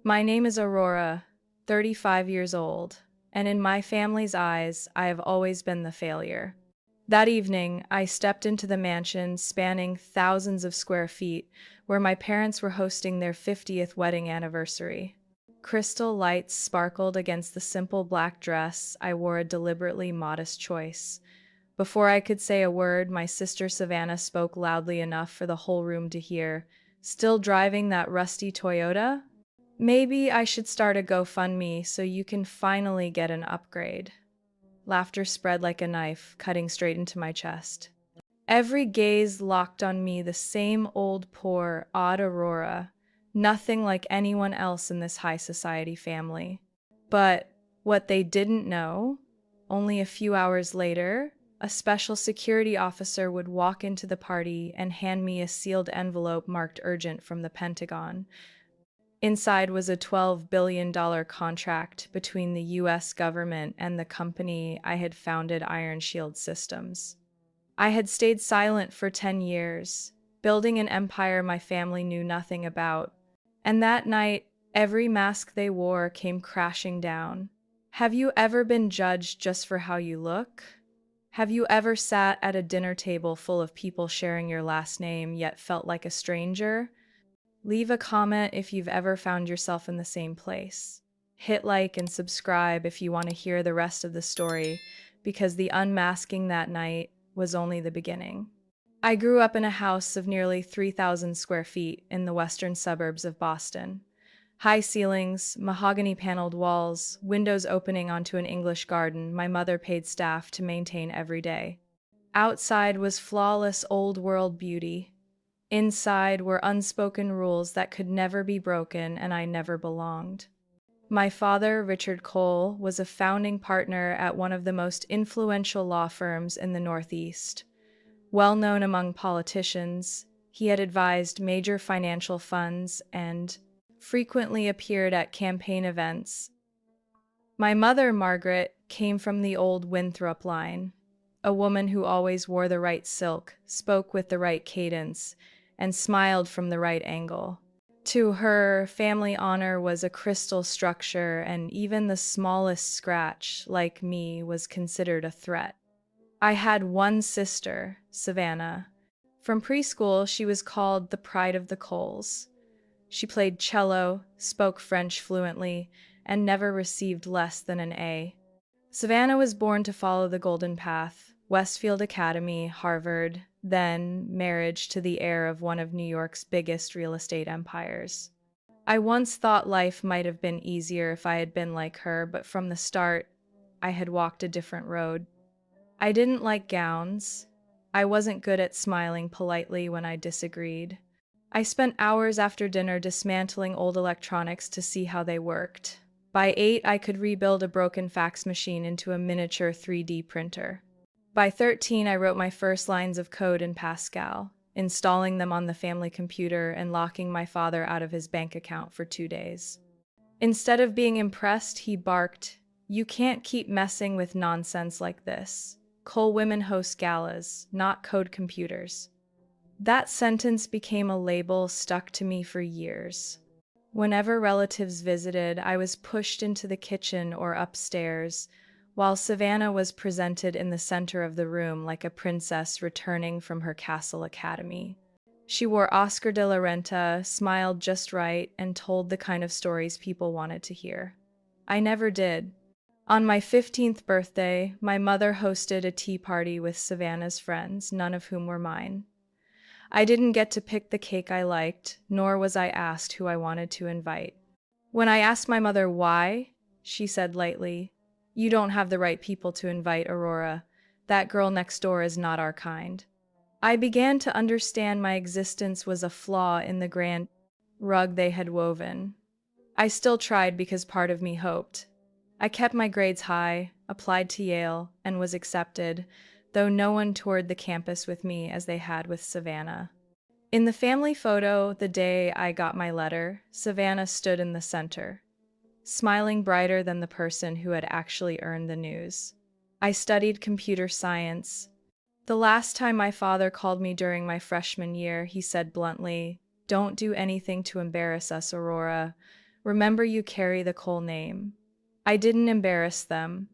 My name is Aurora, 35 years old, and in my family's eyes, I have always been the failure. That evening, I stepped into the mansion spanning thousands of square feet where my parents were hosting their 50th wedding anniversary. Crystal lights sparkled against the simple black dress I wore, a deliberately modest choice. Before I could say a word, my sister Savannah spoke loudly enough for the whole room to hear. Still driving that rusty Toyota? Maybe I should start a GoFundMe so you can finally get an upgrade. Laughter spread like a knife, cutting straight into my chest. Every gaze locked on me, the same old poor, odd Aurora, nothing like anyone else in this high society family. But what they didn't know, only a few hours later, a special security officer would walk into the party and hand me a sealed envelope marked urgent from the Pentagon. Inside was a $12 billion contract between the US government and the company I had founded, Iron Shield Systems. I had stayed silent for 10 years, building an empire my family knew nothing about. And that night, every mask they wore came crashing down. Have you ever been judged just for how you look? Have you ever sat at a dinner table full of people sharing your last name yet felt like a stranger? Leave a comment if you've ever found yourself in the same place. Hit like and subscribe if you want to hear the rest of the story, because the unmasking that night was only the beginning. I grew up in a house of nearly 3,000 square feet in the western suburbs of Boston. High ceilings, mahogany-paneled walls, windows opening onto an English garden my mother paid staff to maintain every day. Outside was flawless old-world beauty. Inside were unspoken rules that could never be broken, and I never belonged. My father, Richard Cole, was a founding partner at one of the most influential law firms in the Northeast. Well known among politicians, he had advised major financial funds and frequently appeared at campaign events. My mother, Margaret, came from the old Winthrop line, a woman who always wore the right silk, spoke with the right cadence, and smiled from the right angle. To her, family honor was a crystal structure, and even the smallest scratch, like me, was considered a threat. I had one sister, Savannah. From preschool, she was called the pride of the Coles. She played cello, spoke French fluently, and never received less than an A. Savannah was born to follow the golden path: Westfield Academy, Harvard, then marriage to the heir of one of New York's biggest real estate empires. I once thought life might have been easier if I had been like her, but from the start, I had walked a different road. I didn't like gowns. I wasn't good at smiling politely when I disagreed. I spent hours after dinner dismantling old electronics to see how they worked. By 8, I could rebuild a broken fax machine into a miniature 3D printer. By 13, I wrote my first lines of code in Pascal, installing them on the family computer and locking my father out of his bank account for 2 days. Instead of being impressed, he barked, "You can't keep messing with nonsense like this. Cole women host galas, not code computers." That sentence became a label stuck to me for years. Whenever relatives visited, I was pushed into the kitchen or upstairs, while Savannah was presented in the center of the room like a princess returning from her castle academy. She wore Oscar de la Renta, smiled just right, and told the kind of stories people wanted to hear. I never did. On my 15th birthday, my mother hosted a tea party with Savannah's friends, none of whom were mine. I didn't get to pick the cake I liked, nor was I asked who I wanted to invite. When I asked my mother why, she said lightly, "You don't have the right people to invite, Aurora. That girl next door is not our kind." I began to understand my existence was a flaw in the grand rug they had woven. I still tried because part of me hoped. I kept my grades high, applied to Yale, and was accepted, though no one toured the campus with me as they had with Savannah. In the family photo, the day I got my letter, Savannah stood in the center, smiling brighter than the person who had actually earned the news. I studied computer science. The last time my father called me during my freshman year, he said bluntly, "Don't do anything to embarrass us, Aurora. Remember, you carry the Cole name. I didn't embarrass them.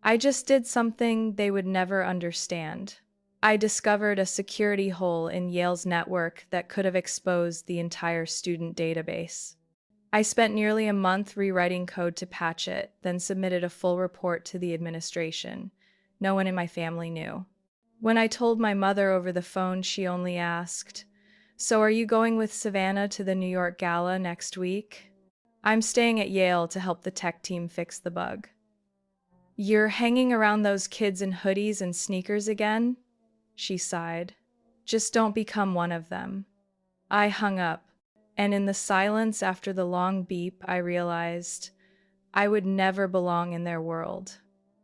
I just did something they would never understand. I discovered a security hole in Yale's network that could have exposed the entire student database. I spent nearly a month rewriting code to patch it, then submitted a full report to the administration. No one in my family knew. When I told my mother over the phone, she only asked, "So are you going with Savannah to the New York Gala next week?" "I'm staying at Yale to help the tech team fix the bug." "You're hanging around those kids in hoodies and sneakers again?" She sighed. "Just don't become one of them." I hung up, and in the silence after the long beep, I realized I would never belong in their world.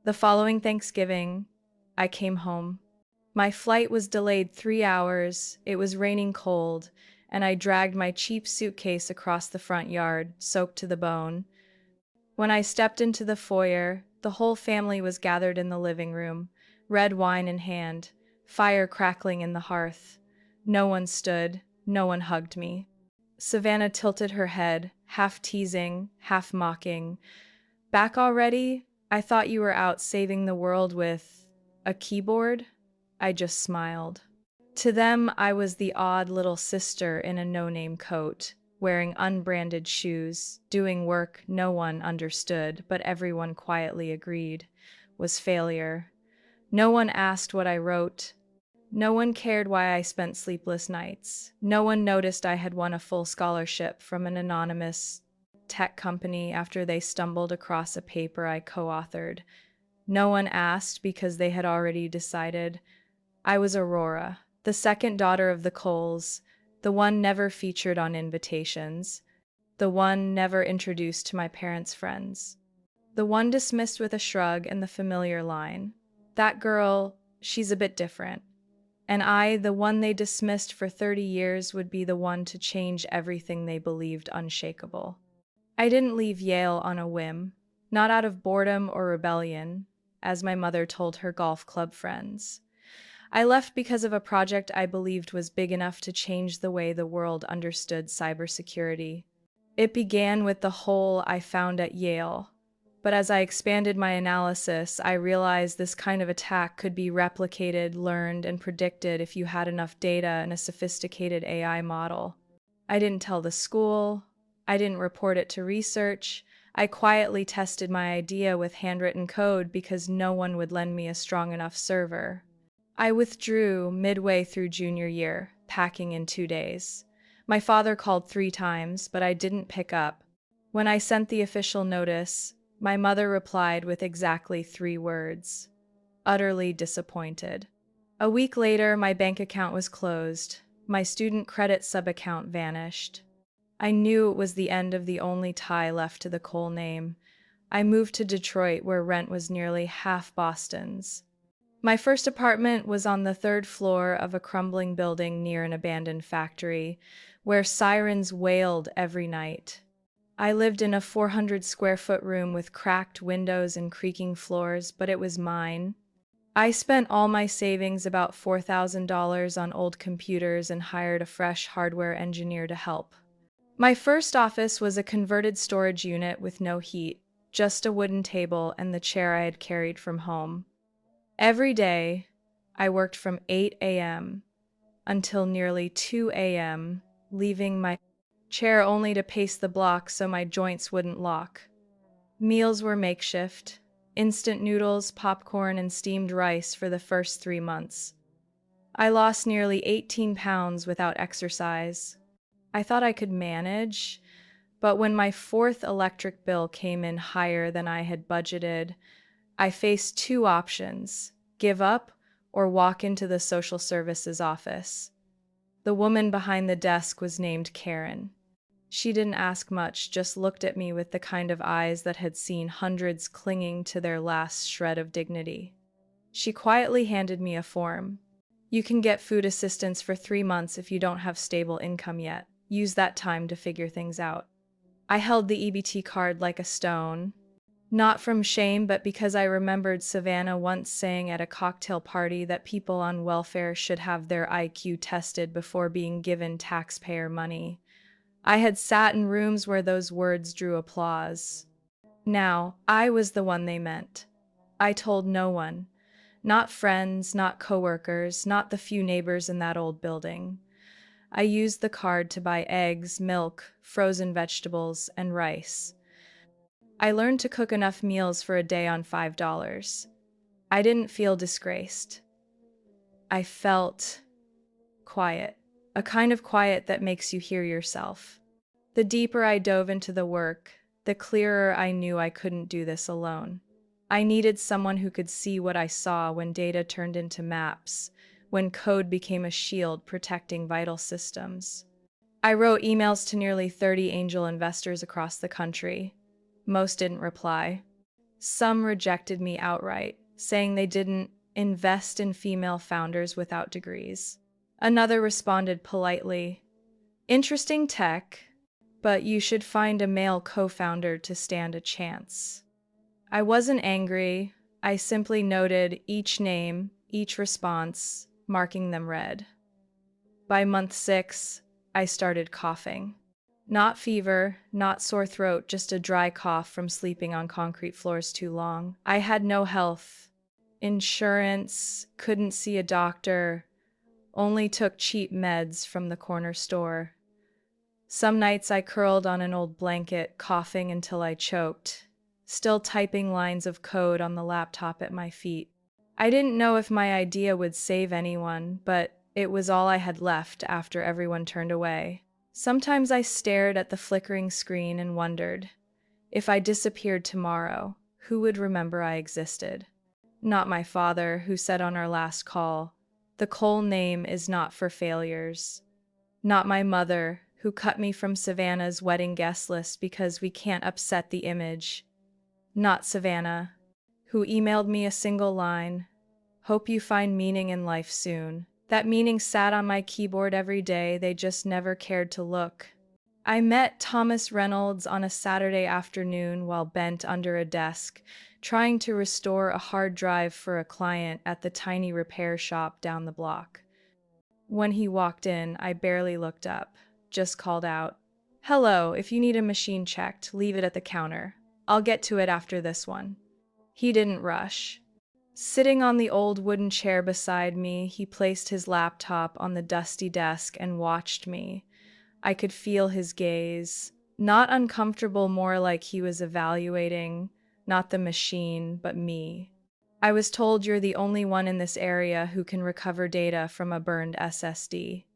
The following Thanksgiving, I came home. My flight was delayed 3 hours, it was raining cold, and I dragged my cheap suitcase across the front yard, soaked to the bone. When I stepped into the foyer, the whole family was gathered in the living room, red wine in hand, fire crackling in the hearth. No one stood, no one hugged me. Savannah tilted her head, half teasing, half mocking. "Back already? I thought you were out saving the world with a keyboard?" I just smiled. To them, I was the odd little sister in a no-name coat, wearing unbranded shoes, doing work no one understood, but everyone quietly agreed was failure. No one asked what I wrote. No one cared why I spent sleepless nights. No one noticed I had won a full scholarship from an anonymous tech company after they stumbled across a paper I co-authored. No one asked because they had already decided. I was Aurora, the second daughter of the Coles, the one never featured on invitations, the one never introduced to my parents' friends, the one dismissed with a shrug and the familiar line, "That girl, she's a bit different." And I, the one they dismissed for 30 years, would be the one to change everything they believed unshakable. I didn't leave Yale on a whim, not out of boredom or rebellion, as my mother told her golf club friends. I left because of a project I believed was big enough to change the way the world understood cybersecurity. It began with the hole I found at Yale, but as I expanded my analysis, I realized this kind of attack could be replicated, learned, and predicted if you had enough data and a sophisticated AI model. I didn't tell the school. I didn't report it to research. I quietly tested my idea with handwritten code because no one would lend me a strong enough server. I withdrew midway through junior year, packing in 2 days. My father called 3 times, but I didn't pick up. When I sent the official notice, my mother replied with exactly 3 words: utterly disappointed. A week later, my bank account was closed. My student credit sub-account vanished. I knew it was the end of the only tie left to the Cole name. I moved to Detroit, where rent was nearly half Boston's. My first apartment was on the 3rd floor of a crumbling building near an abandoned factory, where sirens wailed every night. I lived in a 400-square-foot room with cracked windows and creaking floors, but it was mine. I spent all my savings, about $4,000, on old computers and hired a fresh hardware engineer to help. My first office was a converted storage unit with no heat, just a wooden table and the chair I had carried from home. Every day, I worked from 8 a.m. until nearly 2 a.m., leaving my chair only to pace the block so my joints wouldn't lock. Meals were makeshift: instant noodles, popcorn, and steamed rice for the first 3 months. I lost nearly 18 pounds without exercise. I thought I could manage, but when my 4th electric bill came in higher than I had budgeted, I faced 2 options: give up or walk into the social services office. The woman behind the desk was named Karen. She didn't ask much, just looked at me with the kind of eyes that had seen hundreds clinging to their last shred of dignity. She quietly handed me a form. "You can get food assistance for 3 months if you don't have stable income yet. Use that time to figure things out." I held the EBT card like a stone. Not from shame, but because I remembered Savannah once saying at a cocktail party that people on welfare should have their IQ tested before being given taxpayer money. I had sat in rooms where those words drew applause. Now, I was the one they meant. I told no one. Not friends, not coworkers, not the few neighbors in that old building. I used the card to buy eggs, milk, frozen vegetables, and rice. I learned to cook enough meals for a day on $5. I didn't feel disgraced. I felt quiet, a kind of quiet that makes you hear yourself. The deeper I dove into the work, the clearer I knew I couldn't do this alone. I needed someone who could see what I saw when data turned into maps, when code became a shield protecting vital systems. I wrote emails to nearly 30 angel investors across the country. Most didn't reply. Some rejected me outright, saying they didn't invest in female founders without degrees. Another responded politely, "Interesting tech, but you should find a male co-founder to stand a chance." I wasn't angry. I simply noted each name, each response, marking them red. By month 6, I started coughing. Not fever, not sore throat, just a dry cough from sleeping on concrete floors too long. I had no health insurance, couldn't see a doctor, only took cheap meds from the corner store. Some nights I curled on an old blanket, coughing until I choked, still typing lines of code on the laptop at my feet. I didn't know if my idea would save anyone, but it was all I had left after everyone turned away. Sometimes I stared at the flickering screen and wondered, if I disappeared tomorrow, who would remember I existed? Not my father, who said on our last call, "The Cole name is not for failures." Not my mother, who cut me from Savannah's wedding guest list because we can't upset the image. Not Savannah, who emailed me a single line, "Hope you find meaning in life soon." That meaning sat on my keyboard every day, they just never cared to look. I met Thomas Reynolds on a Saturday afternoon while bent under a desk, trying to restore a hard drive for a client at the tiny repair shop down the block. When he walked in, I barely looked up, just called out, "Hello, if you need a machine checked, leave it at the counter. I'll get to it after this one." He didn't rush. Sitting on the old wooden chair beside me, he placed his laptop on the dusty desk and watched me. I could feel his gaze, not uncomfortable, more like he was evaluating, not the machine, but me. "I was told you're the only one in this area who can recover data from a burned SSD.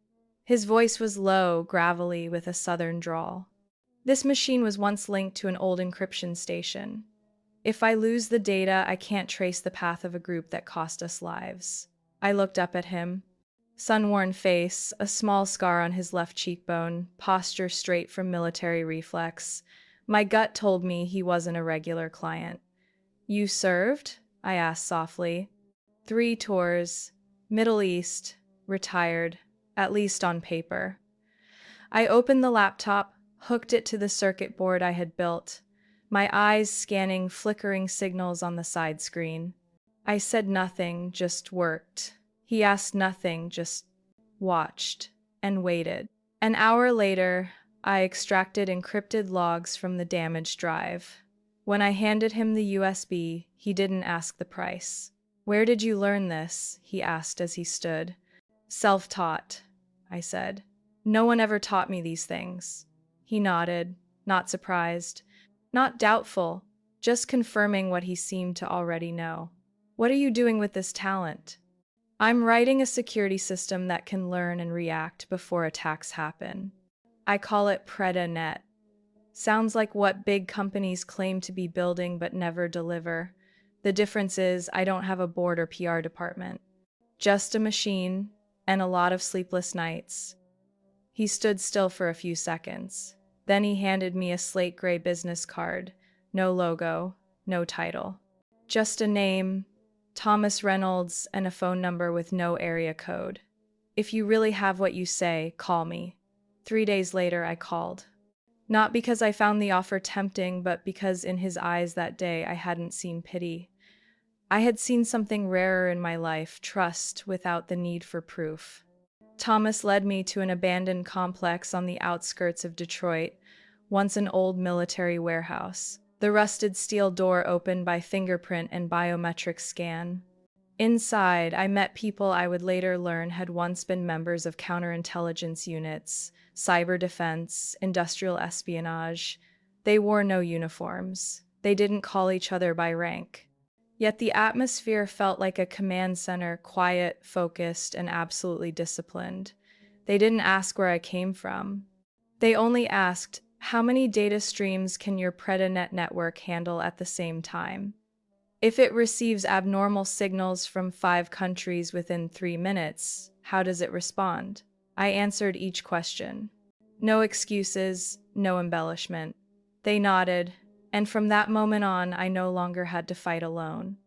His voice was low, gravelly, with a southern drawl. "This machine was once linked to an old encryption station. If I lose the data, I can't trace the path of a group that cost us lives." I looked up at him. Sun-worn face, a small scar on his left cheekbone, posture straight from military reflex. My gut told me he wasn't a regular client. "You served?" I asked softly. "3 tours, Middle East, retired, at least on paper." I opened the laptop, hooked it to the circuit board I had built, my eyes scanning flickering signals on the side screen. I said nothing, just worked. He asked nothing, just watched and waited. An hour later, I extracted encrypted logs from the damaged drive. When I handed him the USB, he didn't ask the price. "Where did you learn this?" he asked as he stood. "Self-taught," I said. "No one ever taught me these things." He nodded, not surprised, not doubtful, just confirming what he seemed to already know. "What are you doing with this talent?" "I'm writing a security system that can learn and react before attacks happen. I call it PredaNet. Sounds like what big companies claim to be building but never deliver. The difference is I don't have a board or PR department. Just a machine and a lot of sleepless nights." He stood still for a few seconds. Then he handed me a slate gray business card. No logo, no title. Just a name, Thomas Reynolds, and a phone number with no area code. "If you really have what you say, call me." 3 days later, I called. Not because I found the offer tempting, but because in his eyes that day I hadn't seen pity. I had seen something rarer in my life, trust without the need for proof. Thomas led me to an abandoned complex on the outskirts of Detroit, once an old military warehouse. The rusted steel door opened by fingerprint and biometric scan. Inside, I met people I would later learn had once been members of counterintelligence units, cyber defense, industrial espionage. They wore no uniforms. They didn't call each other by rank. Yet the atmosphere felt like a command center, quiet, focused, and absolutely disciplined. They didn't ask where I came from. They only asked, how many data streams can your Predanet network handle at the same time? If it receives abnormal signals from 5 countries within 3 minutes, how does it respond? I answered each question. No excuses, no embellishment. They nodded, and from that moment on, I no longer had to fight alone.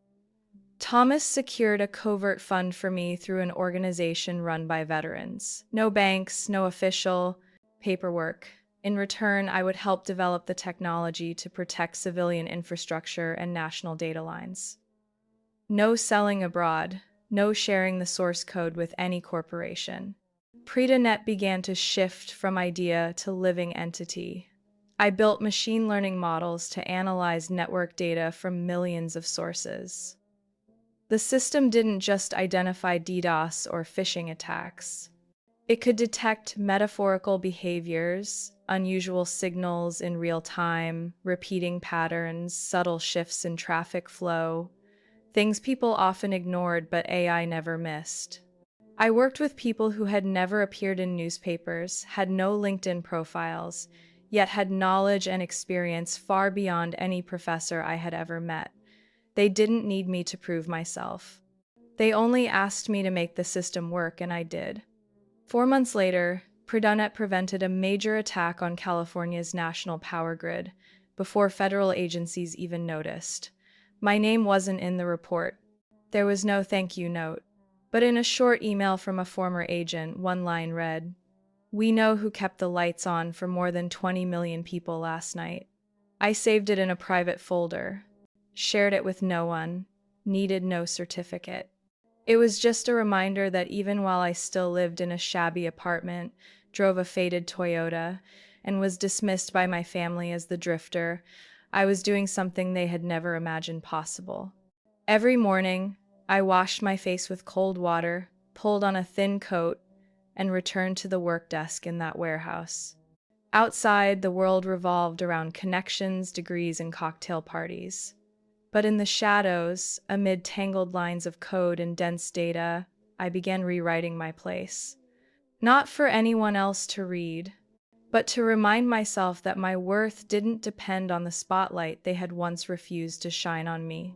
Thomas secured a covert fund for me through an organization run by veterans. No banks, no official paperwork. In return, I would help develop the technology to protect civilian infrastructure and national data lines. No selling abroad, no sharing the source code with any corporation. Predanet began to shift from idea to living entity. I built machine learning models to analyze network data from millions of sources. The system didn't just identify DDoS or phishing attacks. It could detect metaphorical behaviors, unusual signals in real time, repeating patterns, subtle shifts in traffic flow, things people often ignored but AI never missed. I worked with people who had never appeared in newspapers, had no LinkedIn profiles, yet had knowledge and experience far beyond any professor I had ever met. They didn't need me to prove myself. They only asked me to make the system work, and I did. 4 months later, Predanet prevented a major attack on California's national power grid before federal agencies even noticed. My name wasn't in the report. There was no thank you note. But in a short email from a former agent, one line read, "We know who kept the lights on for more than 20 million people last night." I saved it in a private folder, shared it with no one, needed no certificate. It was just a reminder that even while I still lived in a shabby apartment, drove a faded Toyota, and was dismissed by my family as the drifter, I was doing something they had never imagined possible. Every morning, I washed my face with cold water, pulled on a thin coat, and returned to the work desk in that warehouse. Outside, the world revolved around connections, degrees, and cocktail parties. But in the shadows, amid tangled lines of code and dense data, I began rewriting my place. Not for anyone else to read, but to remind myself that my worth didn't depend on the spotlight they had once refused to shine on me.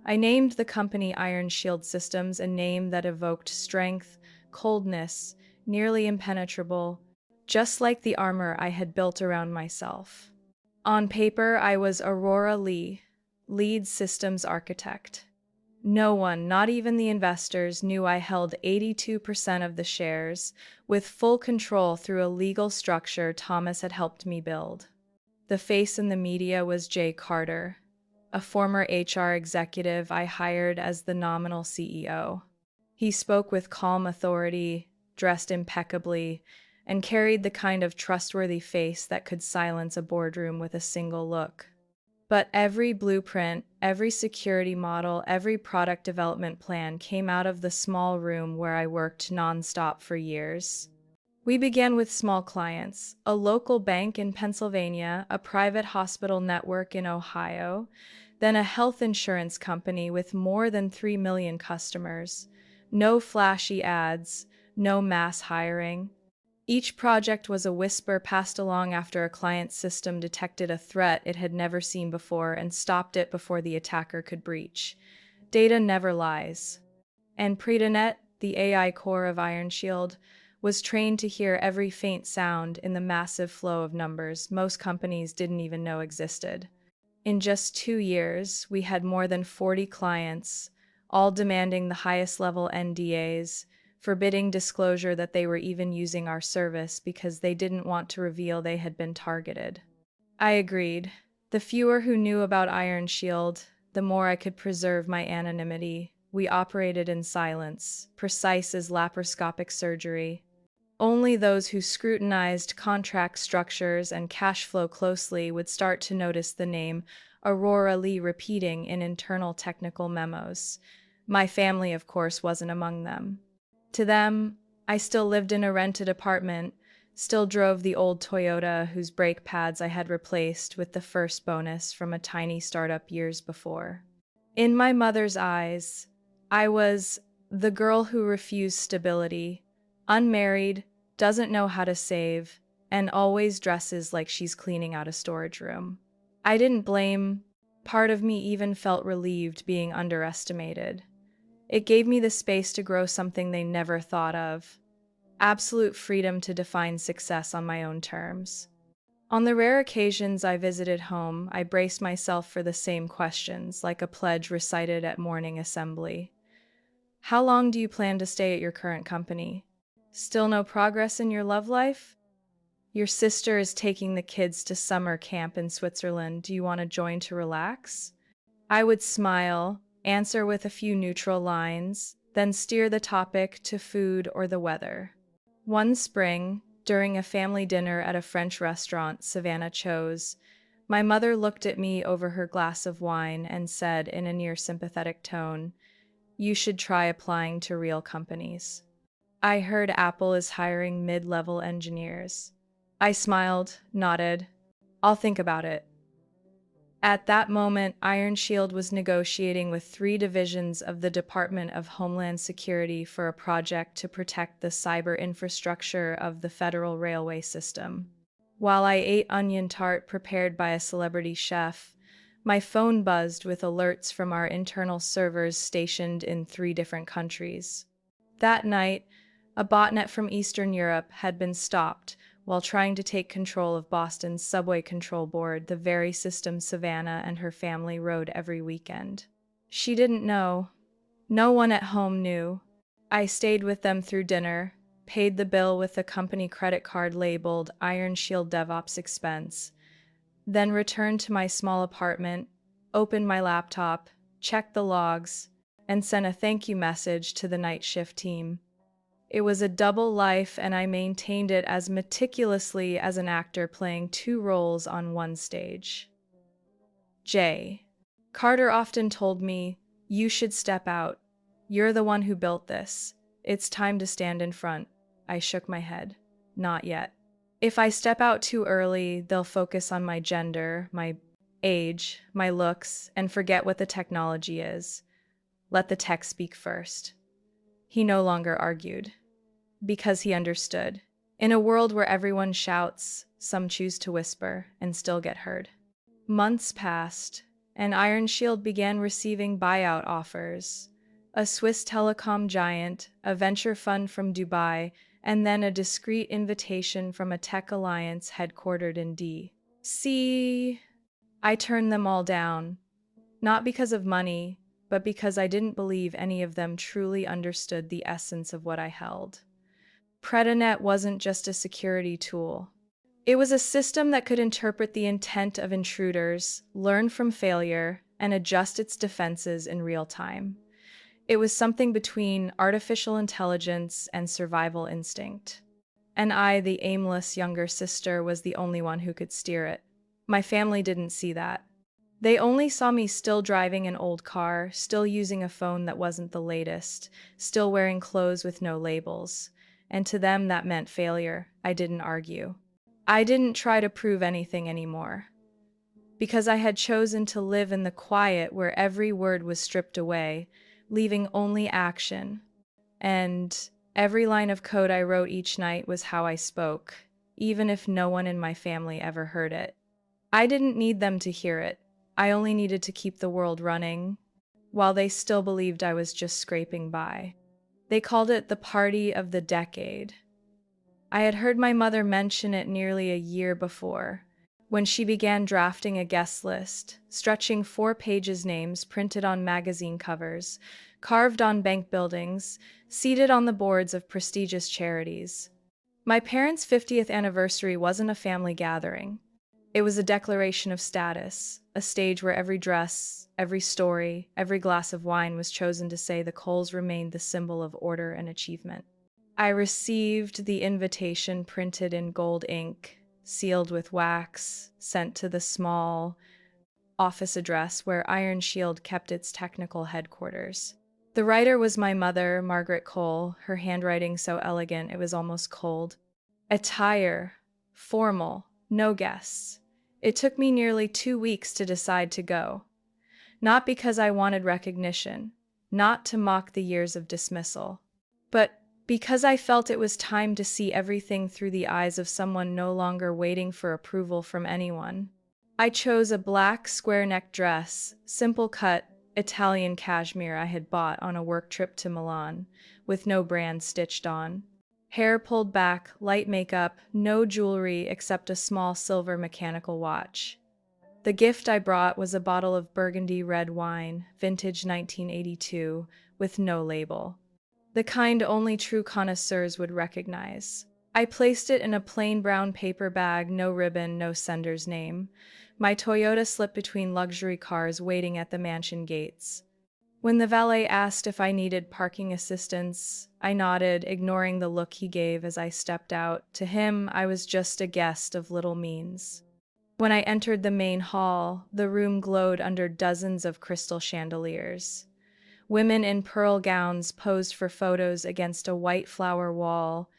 I named the company Iron Shield Systems, a name that evoked strength, coldness, nearly impenetrable, just like the armor I had built around myself. On paper, I was Aurora Lee, lead systems architect. No one, not even the investors, knew I held 82% of the shares, with full control through a legal structure Thomas had helped me build. The face in the media was Jay Carter, a former HR executive I hired as the nominal CEO. He spoke with calm authority, dressed impeccably, and carried the kind of trustworthy face that could silence a boardroom with a single look. But every blueprint, every security model, every product development plan came out of the small room where I worked nonstop for years. We began with small clients, a local bank in Pennsylvania, a private hospital network in Ohio, then a health insurance company with more than 3 million customers. No flashy ads, no mass hiring. Each project was a whisper passed along after a client's system detected a threat it had never seen before and stopped it before the attacker could breach. Data never lies. And Predanet, the AI core of Iron Shield, was trained to hear every faint sound in the massive flow of numbers most companies didn't even know existed. In just 2 years, we had more than 40 clients, all demanding the highest level NDAs, forbidding disclosure that they were even using our service because they didn't want to reveal they had been targeted. I agreed. The fewer who knew about Iron Shield, the more I could preserve my anonymity, we operated in silence, precise as laparoscopic surgery. Only those who scrutinized contract structures and cash flow closely would start to notice the name Aurora Lee repeating in internal technical memos. My family, of course, wasn't among them. To them, I still lived in a rented apartment, still drove the old Toyota whose brake pads I had replaced with the first bonus from a tiny startup years before. In my mother's eyes, I was the girl who refused stability, unmarried, doesn't know how to save, and always dresses like she's cleaning out a storage room. I didn't blame. Part of me even felt relieved being underestimated. It gave me the space to grow something they never thought of. Absolute freedom to define success on my own terms. On the rare occasions I visited home, I braced myself for the same questions, like a pledge recited at morning assembly. How long do you plan to stay at your current company? Still no progress in your love life? Your sister is taking the kids to summer camp in Switzerland. Do you want to join to relax? I would smile, answer with a few neutral lines, then steer the topic to food or the weather. One spring, during a family dinner at a French restaurant Savannah chose, my mother looked at me over her glass of wine and said in a near sympathetic tone, "You should try applying to real companies." I heard Apple is hiring mid-level engineers. I smiled, nodded. I'll think about it. At that moment, Iron Shield was negotiating with 3 divisions of the Department of Homeland Security for a project to protect the cyber infrastructure of the federal railway system. While I ate onion tart prepared by a celebrity chef, my phone buzzed with alerts from our internal servers stationed in 3 different countries. That night, a botnet from Eastern Europe had been stopped while trying to take control of Boston's subway control board, the very system Savannah and her family rode every weekend. She didn't know. No one at home knew. I stayed with them through dinner, paid the bill with a company credit card labeled Iron Shield DevOps expense, then returned to my small apartment, opened my laptop, checked the logs, and sent a thank you message to the night shift team. It was a double life, and I maintained it as meticulously as an actor playing 2 roles on one stage. J. Carter often told me, "You should step out. You're the one who built this. It's time to stand in front." I shook my head. Not yet. If I step out too early, they'll focus on my gender, my age, my looks, and forget what the technology is. Let the tech speak first. He no longer argued, because he understood. In a world where everyone shouts, some choose to whisper and still get heard. Months passed, and Iron Shield began receiving buyout offers. A Swiss telecom giant, a venture fund from Dubai, and then a discreet invitation from a tech alliance headquartered in D.C. I turned them all down, not because of money, but because I didn't believe any of them truly understood the essence of what I held. Predinet wasn't just a security tool. It was a system that could interpret the intent of intruders, learn from failure, and adjust its defenses in real time. It was something between artificial intelligence and survival instinct. And I, the aimless younger sister, was the only one who could steer it. My family didn't see that. They only saw me still driving an old car, still using a phone that wasn't the latest, still wearing clothes with no labels. And to them that meant failure. I didn't argue. I didn't try to prove anything anymore. Because I had chosen to live in the quiet where every word was stripped away, leaving only action. And every line of code I wrote each night was how I spoke, even if no one in my family ever heard it. I didn't need them to hear it. I only needed to keep the world running, while they still believed I was just scraping by. They called it the party of the decade. I had heard my mother mention it nearly a year before, when she began drafting a guest list, stretching 4 pages names printed on magazine covers, carved on bank buildings, seated on the boards of prestigious charities. My parents' 50th anniversary wasn't a family gathering. It was a declaration of status, a stage where every dress, every story, every glass of wine was chosen to say the Coles remained the symbol of order and achievement. I received the invitation printed in gold ink, sealed with wax, sent to the small office address where Iron Shield kept its technical headquarters. The writer was my mother, Margaret Cole, her handwriting so elegant it was almost cold. Attire, formal, no guests. It took me nearly 2 weeks to decide to go. Not because I wanted recognition, not to mock the years of dismissal, but because I felt it was time to see everything through the eyes of someone no longer waiting for approval from anyone. I chose a black square-neck dress, simple cut, Italian cashmere I had bought on a work trip to Milan, with no brand stitched on. Hair pulled back, light makeup, no jewelry except a small silver mechanical watch. The gift I brought was a bottle of burgundy red wine, vintage 1982, with no label. The kind only true connoisseurs would recognize. I placed it in a plain brown paper bag, no ribbon, no sender's name. My Toyota slipped between luxury cars waiting at the mansion gates. When the valet asked if I needed parking assistance, I nodded, ignoring the look he gave as I stepped out. To him, I was just a guest of little means. When I entered the main hall, the room glowed under dozens of crystal chandeliers. Women in pearl gowns posed for photos against a white flower wall.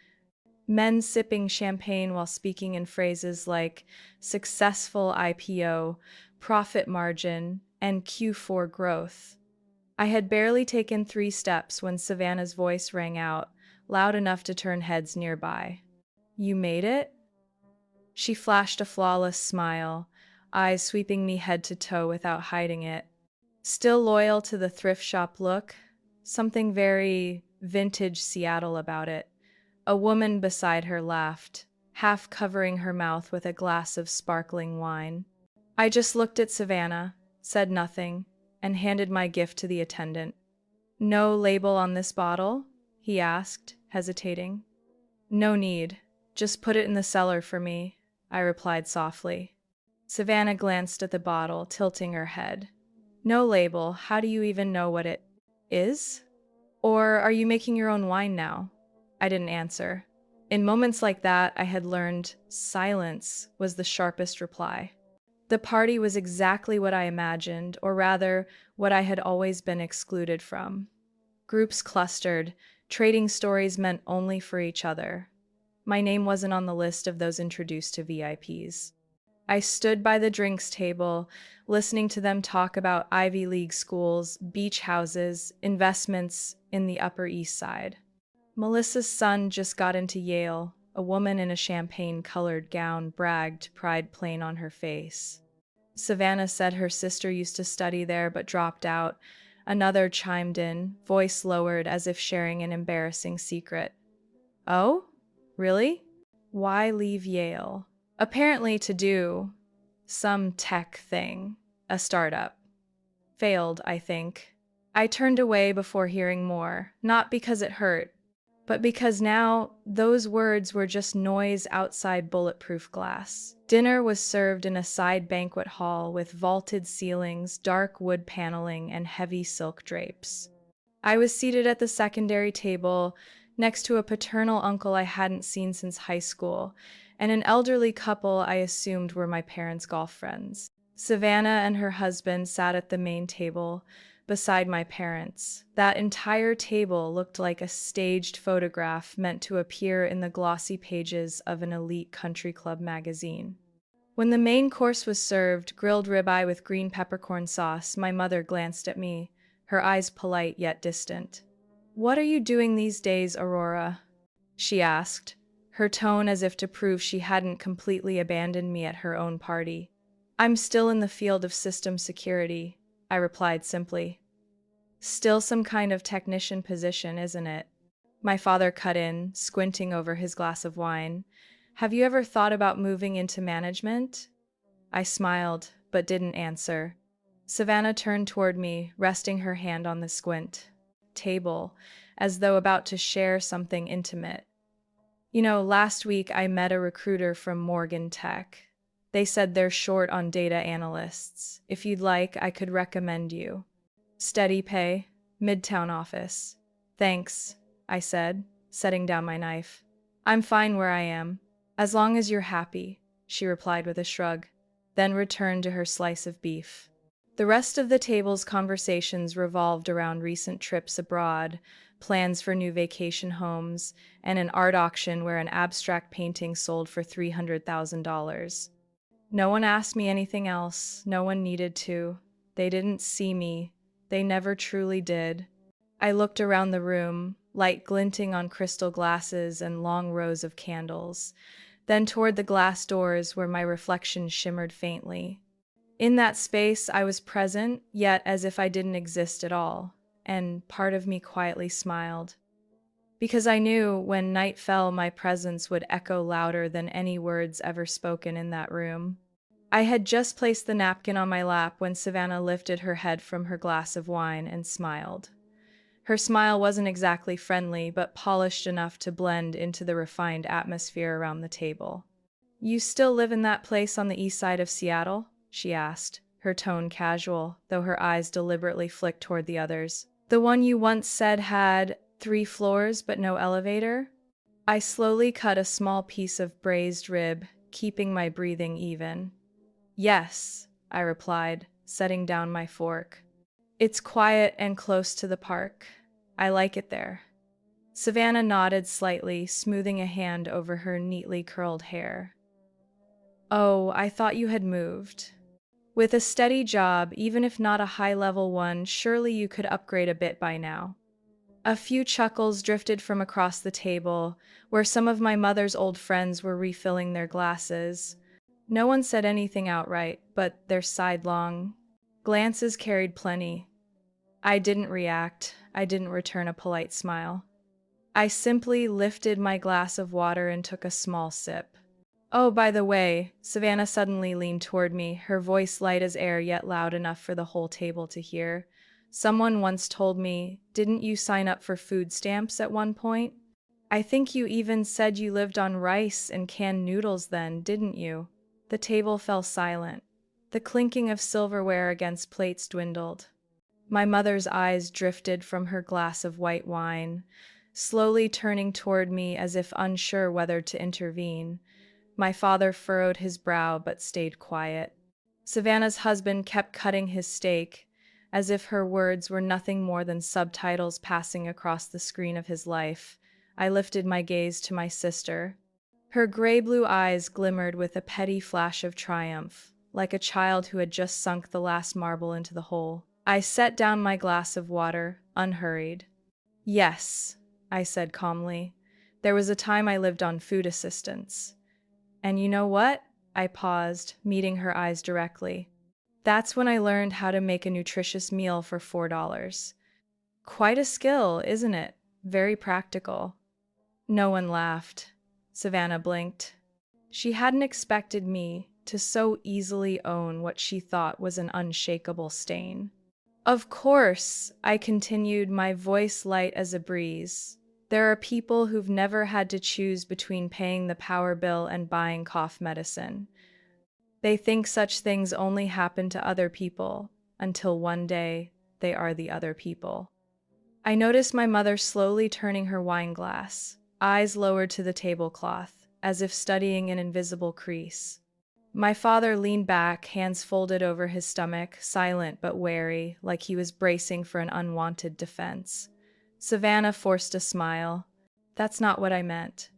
Men sipping champagne while speaking in phrases like successful IPO, profit margin, and Q4 growth. I had barely taken 3 steps when Savannah's voice rang out, loud enough to turn heads nearby. "You made it?" She flashed a flawless smile, eyes sweeping me head to toe without hiding it. Still loyal to the thrift shop look, something very vintage Seattle about it. A woman beside her laughed, half covering her mouth with a glass of sparkling wine. I just looked at Savannah, said nothing, and handed my gift to the attendant. "No label on this bottle?" he asked, hesitating. "No need. Just put it in the cellar for me," I replied softly. Savannah glanced at the bottle, tilting her head. "No label? How do you even know what it is? Or are you making your own wine now?" I didn't answer. In moments like that, I had learned silence was the sharpest reply. The party was exactly what I imagined, or rather, what I had always been excluded from. Groups clustered, trading stories meant only for each other. My name wasn't on the list of those introduced to VIPs. I stood by the drinks table, listening to them talk about Ivy League schools, beach houses, investments in the Upper East Side. Melissa's son just got into Yale. A woman in a champagne-colored gown bragged, pride plain on her face. Savannah said her sister used to study there but dropped out. Another chimed in, voice lowered as if sharing an embarrassing secret. "Oh? Really? Why leave Yale?" "Apparently to do some tech thing, a startup. Failed, I think." I turned away before hearing more, not because it hurt, but because now those words were just noise outside bulletproof glass. Dinner was served in a side banquet hall with vaulted ceilings, dark wood paneling, and heavy silk drapes. I was seated at the secondary table, next to a paternal uncle I hadn't seen since high school, and an elderly couple I assumed were my parents' golf friends. Savannah and her husband sat at the main table, beside my parents. That entire table looked like a staged photograph meant to appear in the glossy pages of an elite country club magazine. When the main course was served, grilled ribeye with green peppercorn sauce, my mother glanced at me, her eyes polite yet distant. "What are you doing these days, Aurora?" she asked, her tone as if to prove she hadn't completely abandoned me at her own party. "I'm still in the field of system security," I replied simply. "Still some kind of technician position, isn't it?" My father cut in, squinting over his glass of wine. "Have you ever thought about moving into management?" I smiled, but didn't answer. Savannah turned toward me, resting her hand on the squint table, as though about to share something intimate. "You know, last week I met a recruiter from Morgan Tech. They said they're short on data analysts. If you'd like, I could recommend you. Steady pay, Midtown office. Thanks, I said, setting down my knife. I'm fine where I am. As long as you're happy, she replied with a shrug, then returned to her slice of beef. The rest of the table's conversations revolved around recent trips abroad, plans for new vacation homes, and an art auction where an abstract painting sold for $300,000. No one asked me anything else. No one needed to. They didn't see me. They never truly did. I looked around the room, light glinting on crystal glasses and long rows of candles, then toward the glass doors where my reflection shimmered faintly. In that space, I was present, yet as if I didn't exist at all, and part of me quietly smiled. Because I knew when night fell, my presence would echo louder than any words ever spoken in that room. I had just placed the napkin on my lap when Savannah lifted her head from her glass of wine and smiled. Her smile wasn't exactly friendly, but polished enough to blend into the refined atmosphere around the table. "You still live in that place on the east side of Seattle?" she asked, her tone casual, though her eyes deliberately flicked toward the others. "The one you once said had 3 floors but no elevator?" I slowly cut a small piece of braised rib, keeping my breathing even. "Yes," I replied, setting down my fork. "It's quiet and close to the park. I like it there." Savannah nodded slightly, smoothing a hand over her neatly curled hair. "Oh, I thought you had moved. With a steady job, even if not a high-level one, surely you could upgrade a bit by now." A few chuckles drifted from across the table, where some of my mother's old friends were refilling their glasses. No one said anything outright, but their sidelong glances carried plenty. I didn't react. I didn't return a polite smile. I simply lifted my glass of water and took a small sip. "Oh, by the way," Savannah suddenly leaned toward me, her voice light as air yet loud enough for the whole table to hear. "Someone once told me, didn't you sign up for food stamps at one point? I think you even said you lived on rice and canned noodles then, didn't you?" The table fell silent. The clinking of silverware against plates dwindled. My mother's eyes drifted from her glass of white wine, slowly turning toward me as if unsure whether to intervene. My father furrowed his brow but stayed quiet. Savannah's husband kept cutting his steak, as if her words were nothing more than subtitles passing across the screen of his life. I lifted my gaze to my sister. Her gray-blue eyes glimmered with a petty flash of triumph, like a child who had just sunk the last marble into the hole. I set down my glass of water, unhurried. "Yes," I said calmly. "There was a time I lived on food assistance. And you know what?" I paused, meeting her eyes directly. "That's when I learned how to make a nutritious meal for $4. Quite a skill, isn't it? Very practical." No one laughed. Savannah blinked. She hadn't expected me to so easily own what she thought was an unshakable stain. "Of course," I continued, my voice light as a breeze, "there are people who've never had to choose between paying the power bill and buying cough medicine. They think such things only happen to other people, until one day they are the other people." I noticed my mother slowly turning her wine glass, eyes lowered to the tablecloth, as if studying an invisible crease. My father leaned back, hands folded over his stomach, silent but wary, like he was bracing for an unwanted defense. Savannah forced a smile. "That's not what I meant.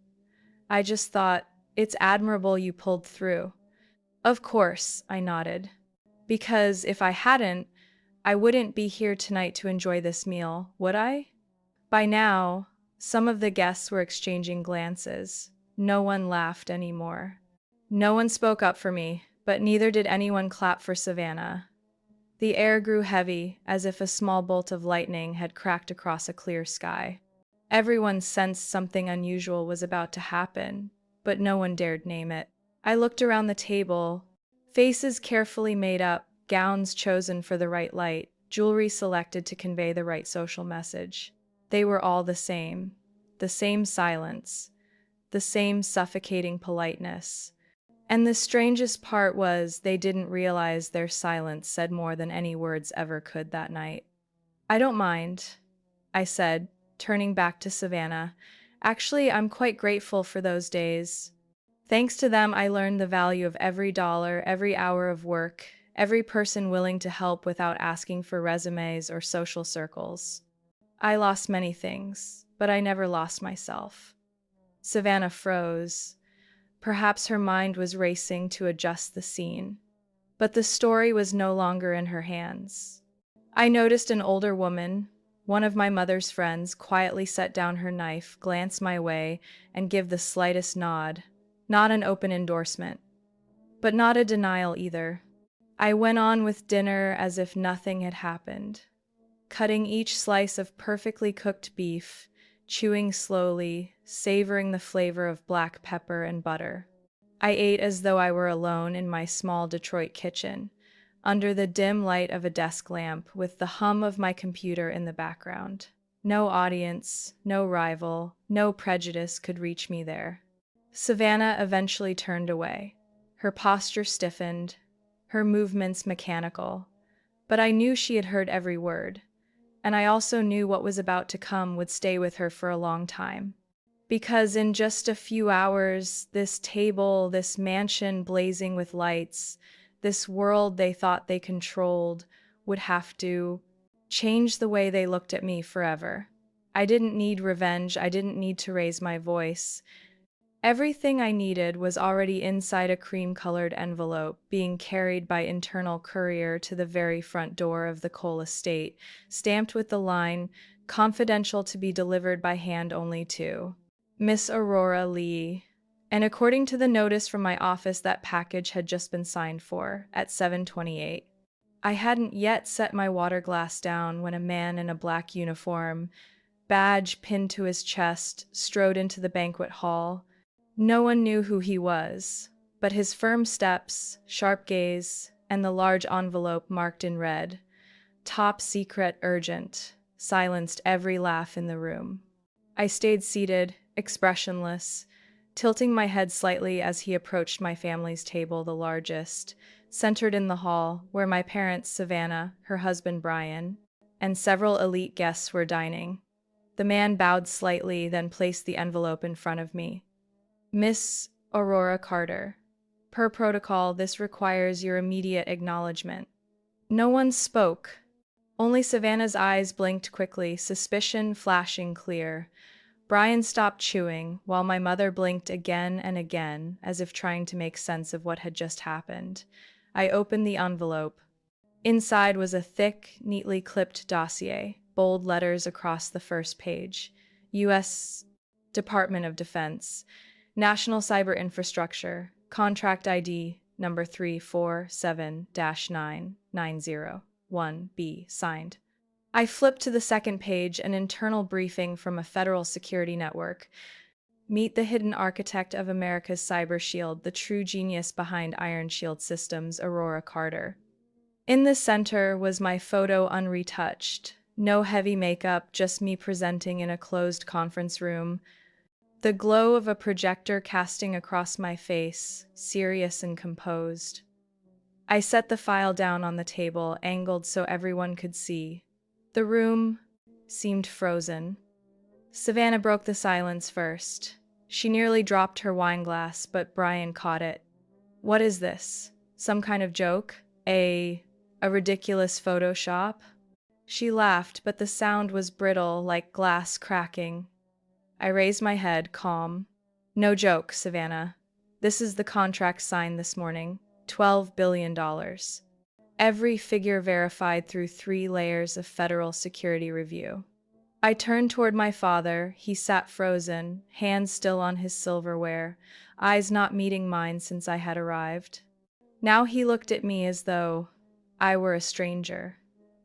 I just thought, it's admirable you pulled through." "Of course," I nodded. "Because if I hadn't, I wouldn't be here tonight to enjoy this meal, would I?" By now, some of the guests were exchanging glances. No one laughed anymore. No one spoke up for me, but neither did anyone clap for Savannah. The air grew heavy, as if a small bolt of lightning had cracked across a clear sky. Everyone sensed something unusual was about to happen, but no one dared name it. I looked around the table, faces carefully made up, gowns chosen for the right light, jewelry selected to convey the right social message. They were all the same silence, the same suffocating politeness. And the strangest part was they didn't realize their silence said more than any words ever could that night. I don't mind, I said, turning back to Savannah. Actually, I'm quite grateful for those days. Thanks to them, I learned the value of every dollar, every hour of work, every person willing to help without asking for resumes or social circles. I lost many things, but I never lost myself. Savannah froze. Perhaps her mind was racing to adjust the scene. But the story was no longer in her hands. I noticed an older woman, one of my mother's friends, quietly set down her knife, glance my way, and give the slightest nod. Not an open endorsement, but not a denial either. I went on with dinner as if nothing had happened, cutting each slice of perfectly cooked beef, chewing slowly, savoring the flavor of black pepper and butter. I ate as though I were alone in my small Detroit kitchen, under the dim light of a desk lamp with the hum of my computer in the background. No audience, no rival, no prejudice could reach me there. Savannah eventually turned away. Her posture stiffened, her movements mechanical. But I knew she had heard every word, and I also knew what was about to come would stay with her for a long time. Because in just a few hours, this table, this mansion blazing with lights, this world they thought they controlled, would have to change the way they looked at me forever. I didn't need revenge, I didn't need to raise my voice. Everything I needed was already inside a cream-colored envelope, being carried by internal courier to the very front door of the Cole estate, stamped with the line, "Confidential to be delivered by hand only to Miss Aurora Lee." And according to the notice from my office, that package had just been signed for, at 7:28. I hadn't yet set my water glass down when a man in a black uniform, badge pinned to his chest, strode into the banquet hall. No one knew who he was, but his firm steps, sharp gaze, and the large envelope marked in red, "Top Secret Urgent," silenced every laugh in the room. I stayed seated, expressionless, tilting my head slightly as he approached my family's table, the largest, centered in the hall, where my parents, Savannah, her husband Brian, and several elite guests were dining. The man bowed slightly, then placed the envelope in front of me. "Miss Aurora Carter, per protocol, this requires your immediate acknowledgement." No one spoke. Only Savannah's eyes blinked quickly, suspicion flashing clear. Brian stopped chewing, while my mother blinked again and again, as if trying to make sense of what had just happened. I opened the envelope. Inside was a thick, neatly clipped dossier, bold letters across the first page. U.S. Department of Defense. National Cyber Infrastructure, Contract ID number 347-9901B, signed. I flipped to the second page, an internal briefing from a federal security network. Meet the hidden architect of America's cyber shield, the true genius behind Iron Shield Systems, Aurora Carter. In the center was my photo unretouched. No heavy makeup, just me presenting in a closed conference room. The glow of a projector casting across my face, serious and composed. I set the file down on the table, angled so everyone could see. The room seemed frozen. Savannah broke the silence first. She nearly dropped her wine glass, but Brian caught it. "What is this? Some kind of joke? A ridiculous Photoshop?" She laughed, but the sound was brittle, like glass cracking. I raised my head, calm. "No joke, Savannah. This is the contract signed this morning. $12 billion. Every figure verified through 3 layers of federal security review." I turned toward my father. He sat frozen, hands still on his silverware, eyes not meeting mine since I had arrived. Now he looked at me as though I were a stranger,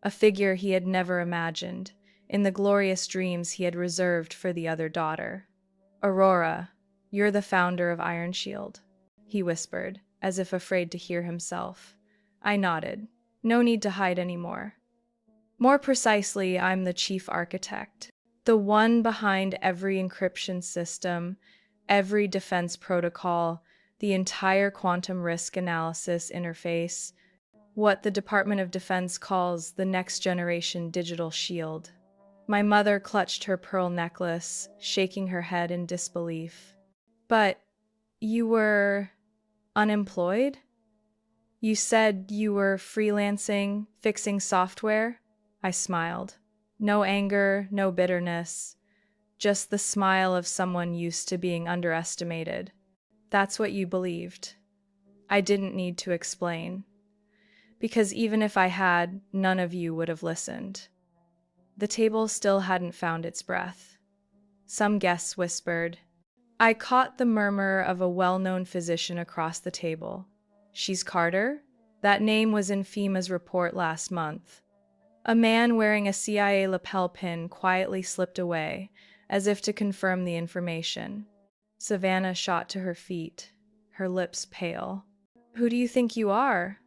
a figure he had never imagined, in the glorious dreams he had reserved for the other daughter. "Aurora, you're the founder of Iron Shield," he whispered, as if afraid to hear himself. I nodded. No need to hide anymore. "More precisely, I'm the chief architect, the one behind every encryption system, every defense protocol, the entire quantum risk analysis interface, what the Department of Defense calls the next generation digital shield. My mother clutched her pearl necklace, shaking her head in disbelief. But you were unemployed? You said you were freelancing, fixing software? I smiled. No anger, no bitterness, just the smile of someone used to being underestimated. That's what you believed. I didn't need to explain. Because even if I had, none of you would have listened. The table still hadn't found its breath. Some guests whispered. I caught the murmur of a well-known physician across the table. She's Carter? That name was in FEMA's report last month. A man wearing a CIA lapel pin quietly slipped away, as if to confirm the information. Savannah shot to her feet, her lips pale. Who do you think you are?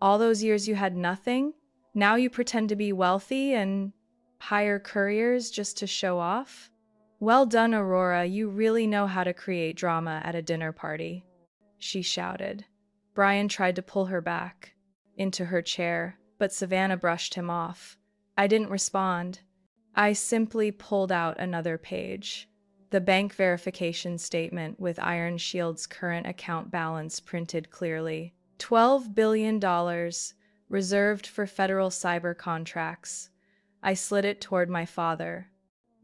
All those years you had nothing? Now you pretend to be wealthy and hire couriers just to show off? Well done, Aurora, you really know how to create drama at a dinner party, she shouted. Brian tried to pull her back into her chair, but Savannah brushed him off. I didn't respond. I simply pulled out another page. The bank verification statement with Iron Shield's current account balance printed clearly. $12 billion reserved for federal cyber contracts. I slid it toward my father.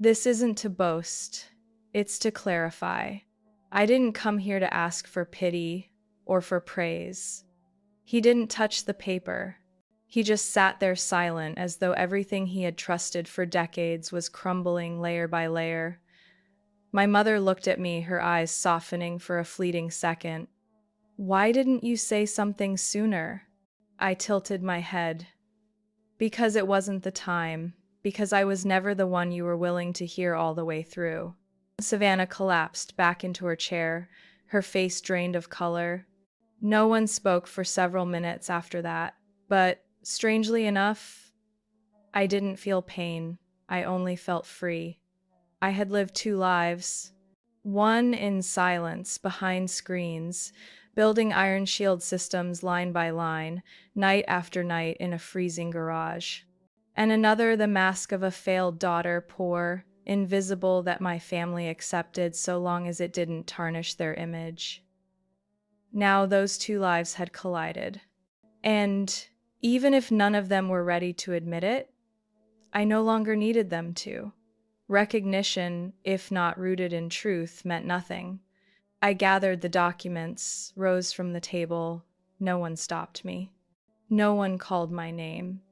This isn't to boast, it's to clarify. I didn't come here to ask for pity or for praise. He didn't touch the paper. He just sat there silent, as though everything he had trusted for decades was crumbling layer by layer. My mother looked at me, her eyes softening for a fleeting second. Why didn't you say something sooner? I tilted my head. Because it wasn't the time. Because I was never the one you were willing to hear all the way through. Savannah collapsed back into her chair, her face drained of color. No one spoke for several minutes after that, but strangely enough, I didn't feel pain. I only felt free. I had lived two lives. One in silence, behind screens, building Iron Shield systems line by line, night after night in a freezing garage. And another the mask of a failed daughter, poor, invisible, that my family accepted so long as it didn't tarnish their image. Now those two lives had collided. And even if none of them were ready to admit it, I no longer needed them to. Recognition, if not rooted in truth, meant nothing. I gathered the documents, rose from the table. No one stopped me. No one called my name.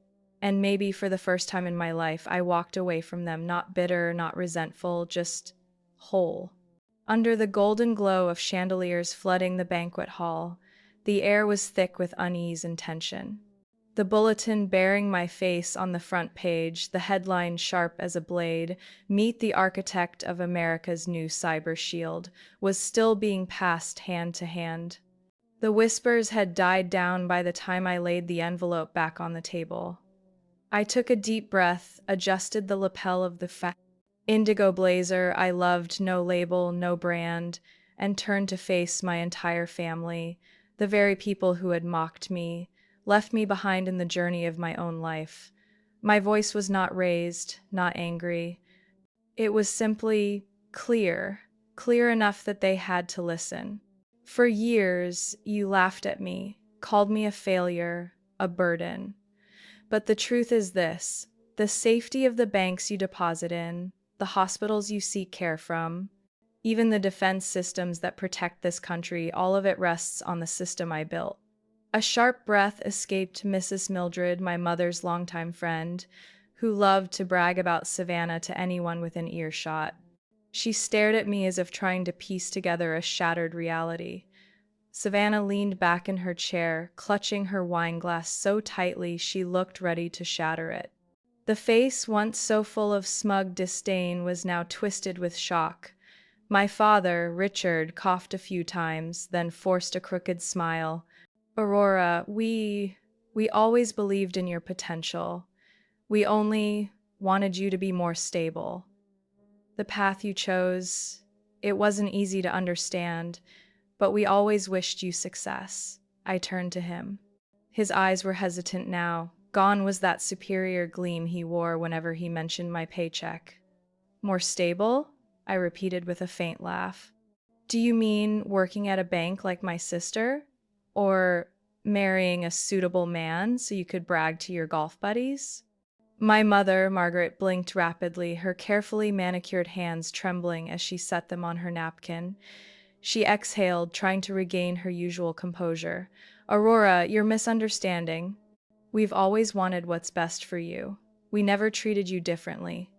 And maybe for the first time in my life, I walked away from them, not bitter, not resentful, just whole. Under the golden glow of chandeliers flooding the banquet hall, the air was thick with unease and tension. The bulletin bearing my face on the front page, the headline sharp as a blade, "Meet the Architect of America's New Cyber Shield," was still being passed hand to hand. The whispers had died down by the time I laid the envelope back on the table. I took a deep breath, adjusted the lapel of the indigo blazer I loved, no label, no brand, and turned to face my entire family, the very people who had mocked me, left me behind in the journey of my own life. My voice was not raised, not angry. It was simply clear, clear enough that they had to listen. For years, you laughed at me, called me a failure, a burden. But the truth is this: the safety of the banks you deposit in, the hospitals you seek care from, even the defense systems that protect this country, all of it rests on the system I built. A sharp breath escaped Mrs. Mildred, my mother's longtime friend, who loved to brag about Savannah to anyone within earshot. She stared at me as if trying to piece together a shattered reality. Savannah leaned back in her chair, clutching her wine glass so tightly she looked ready to shatter it. The face, once so full of smug disdain, was now twisted with shock. My father, Richard, coughed a few times, then forced a crooked smile. Aurora, we always believed in your potential. We only wanted you to be more stable. The path you chose, it wasn't easy to understand, but we always wished you success. I turned to him. His eyes were hesitant now. Gone was that superior gleam he wore whenever he mentioned my paycheck. More stable? I repeated with a faint laugh. Do you mean working at a bank like my sister? Or marrying a suitable man so you could brag to your golf buddies? My mother, Margaret, blinked rapidly, her carefully manicured hands trembling as she set them on her napkin. She exhaled, trying to regain her usual composure. Aurora, you're misunderstanding. We've always wanted what's best for you. We never treated you differently.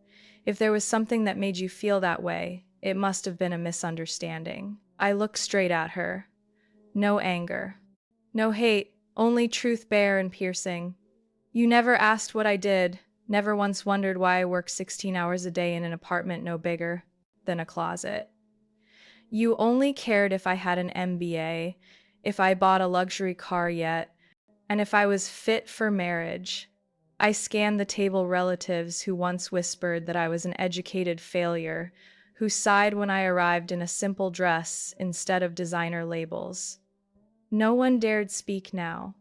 If there was something that made you feel that way, it must have been a misunderstanding. I looked straight at her. No anger. No hate, only truth bare and piercing. You never asked what I did, never once wondered why I worked 16 hours a day in an apartment no bigger than a closet. You only cared if I had an MBA, if I bought a luxury car yet, and if I was fit for marriage. I scanned the table relatives who once whispered that I was an educated failure, who sighed when I arrived in a simple dress instead of designer labels. No one dared speak now.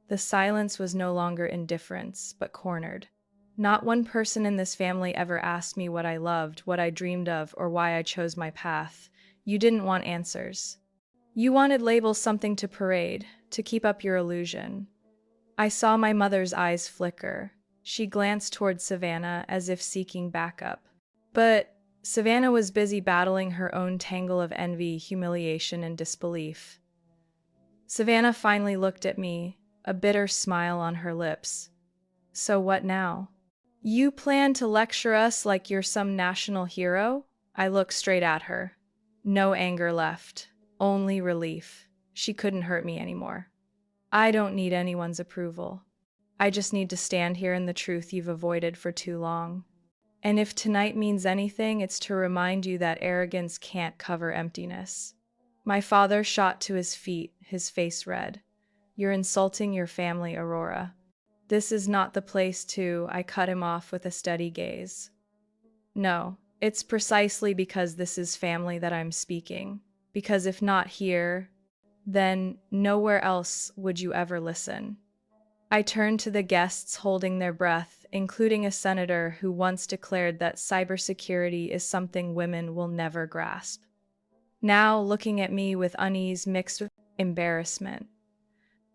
The silence was no longer indifference, but cornered. Not one person in this family ever asked me what I loved, what I dreamed of, or why I chose my path. You didn't want answers. You wanted labels, something to parade, to keep up your illusion. I saw my mother's eyes flicker. She glanced toward Savannah as if seeking backup. But Savannah was busy battling her own tangle of envy, humiliation, and disbelief. Savannah finally looked at me, a bitter smile on her lips. So what now? You plan to lecture us like you're some national hero? I looked straight at her. No anger left, only relief. She couldn't hurt me anymore. I don't need anyone's approval. I just need to stand here in the truth you've avoided for too long. And if tonight means anything, it's to remind you that arrogance can't cover emptiness. My father shot to his feet, his face red. You're insulting your family, Aurora. This is not the place to, I cut him off with a steady gaze. No, it's precisely because this is family that I'm speaking. Because if not here, then nowhere else would you ever listen. I turned to the guests holding their breath, including a senator who once declared that cybersecurity is something women will never grasp. Now looking at me with unease mixed with embarrassment.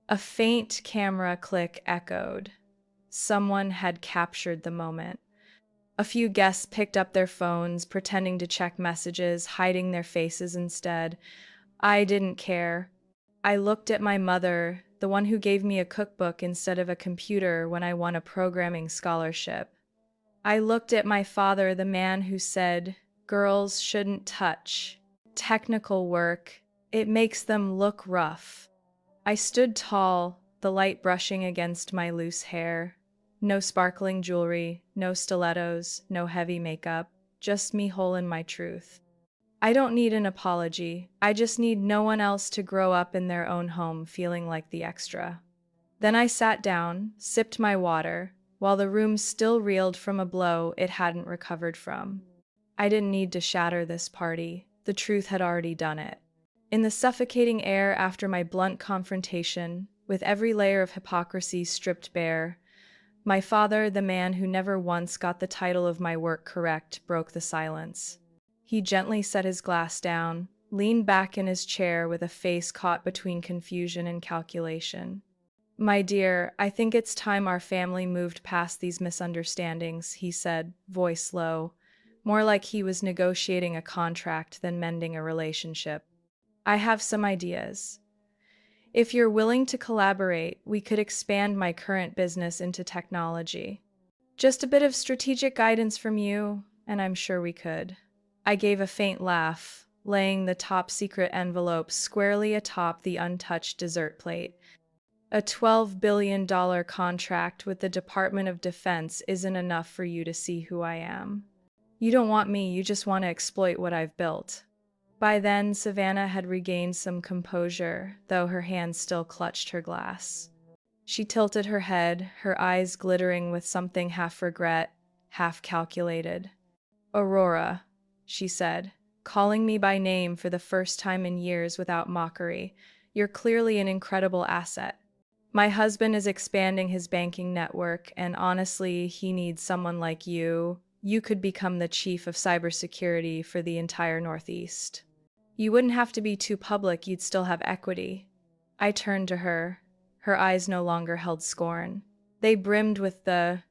A faint camera click echoed. Someone had captured the moment. A few guests picked up their phones, pretending to check messages, hiding their faces instead. I didn't care. I looked at my mother, the one who gave me a cookbook instead of a computer when I won a programming scholarship. I looked at my father, the man who said, girls shouldn't touch technical work. It makes them look rough. I stood tall, the light brushing against my loose hair. No sparkling jewelry, no stilettos, no heavy makeup, just me whole in my truth. I don't need an apology. I just need no one else to grow up in their own home feeling like the extra. Then I sat down, sipped my water, while the room still reeled from a blow it hadn't recovered from. I didn't need to shatter this party. The truth had already done it. In the suffocating air after my blunt confrontation, with every layer of hypocrisy stripped bare, my father, the man who never once got the title of my work correct, broke the silence. He gently set his glass down, leaned back in his chair with a face caught between confusion and calculation. My dear, I think it's time our family moved past these misunderstandings, he said, voice low, more like he was negotiating a contract than mending a relationship. I have some ideas. If you're willing to collaborate, we could expand my current business into technology. Just a bit of strategic guidance from you, and I'm sure we could. I gave a faint laugh, laying the top-secret envelope squarely atop the untouched dessert plate. A $12 billion contract with the Department of Defense isn't enough for you to see who I am. You don't want me, you just want to exploit what I've built. By then, Savannah had regained some composure, though her hand still clutched her glass. She tilted her head, her eyes glittering with something half regret, half calculated. Aurora, she said, calling me by name for the first time in years without mockery. You're clearly an incredible asset. My husband is expanding his banking network, and honestly, he needs someone like you. You could become the chief of cybersecurity for the entire Northeast. You wouldn't have to be too public, you'd still have equity. I turned to her. Her eyes no longer held scorn. They brimmed with the